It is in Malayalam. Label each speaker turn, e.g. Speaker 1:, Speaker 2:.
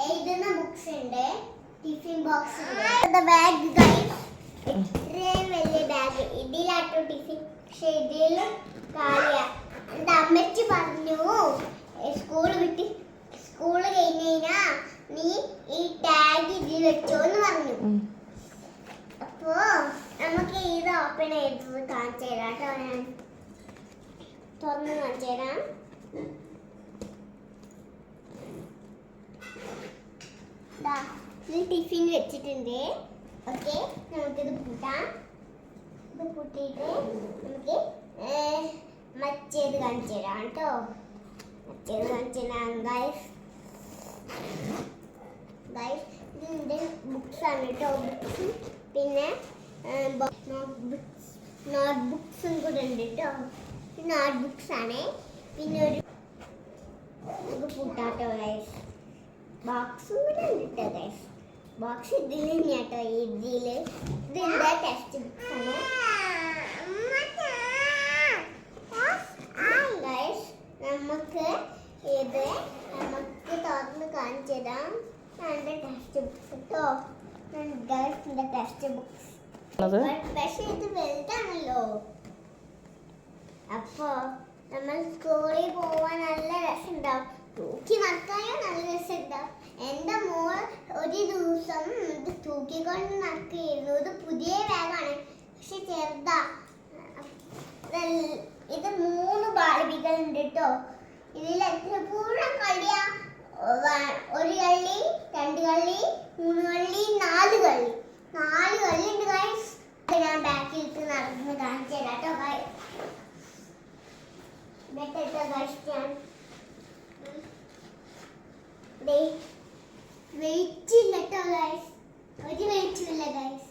Speaker 1: എഴുതുന്ന ബുക്സ് ഉണ്ട്, ടിഫിൻ ബോക്സ് ഉണ്ട്. ബാഗ് ഗൈസ്, ഇത്രയും വലിയ ബാഗ്. ഇതിലാട്ടോ ടിഫിൻ, പക്ഷെ ഇതിൽ കാലിയാ. എൻ്റെ അമ്മച്ചി പറഞ്ഞു സ്കൂള് കഴിഞ്ഞാ നീ ഈ ടാഗ് ഇതിൽ വെച്ചോന്ന് പറഞ്ഞു. അപ്പോ നമുക്ക് ഇത് ഓപ്പൺ ചെയ്തത് കാണിച്ചു തരാം കേട്ടോ. ഞാൻ തുറന്ന് കാണിച്ചു തരാം. ടിഫിൻ വെച്ചിട്ടുണ്ട്. ഓക്കെ, നമുക്കിത് പൂട്ടാം. ഇത് പൂട്ടിയിട്ട് നമുക്ക് മറ്റേത് കാണിച്ചു തരാം കേട്ടോ. മറ്റേത് കാണിച്ചു തരാം ഗൈസ്. ഇതിൻ്റെ ബുക്സ് ആണ് കേട്ടോ. ബുക്സും പിന്നെ നോട്ട് ബുക്സും കൂടെ ഉണ്ട് കേട്ടോ. നോട്ട് ബുക്സ് ആണ്. പിന്നെ ഒരു നമുക്ക് പൂട്ടാട്ടോ ഗൈസ്. ബോക്സും കൂടെ ഉണ്ട് കേട്ടോ ഗൈസ്. ബോക്സ് ഇതിൽ കേട്ടോ. ഇതിൻ്റെ ടെക്സ്റ്റ് ബുക്സ് ആണ് ഗൈസ്. നമുക്ക് തുറന്ന് കാണിച്ചു തരാം. എൻ്റെ ടെക്സ്റ്റ് ബുക്സ് കേട്ടോ. ഗൈസിൻ്റെ ടെക്സ്റ്റ് ബുക്സ്. പക്ഷെ ഇത് വലുതാണല്ലോ. അപ്പോ നമ്മൾ സ്കൂളിൽ പോവാൻ നല്ല രസമുണ്ടാവും. തൂക്കി നടക്കാനും നല്ല രസമുണ്ടാവും. എൻ്റെ മോൾ ഒരു ദിവസം ഇത് തൂക്കിക്കൊണ്ട് നടക്കുകയായിരുന്നു. ഇത് പുതിയ ബാഗാണ്, പക്ഷെ ചെറുതാ. ഇത് 3 ബാർബികൾ ഉണ്ട് കേട്ടോ. ഇതിൽ എത്ര പൂർണ്ണ കളിയാ? 1 കള്ളി, 2 കള്ളി, 3 കള്ളി, 4 കള്ളി. 4 കള്ളി ഉണ്ട് ഗൈസ്. ഞാൻ ബാക്കിലേക്ക് നടന്ന് കാണിച്ചു തരാം കേട്ടോ ഗൈസ്. വെയിറ്റ് ഇല്ല കേട്ടോ ഗൈസ്. ഒരു വെയിറ്റും ഇല്ല ഗൈസ്.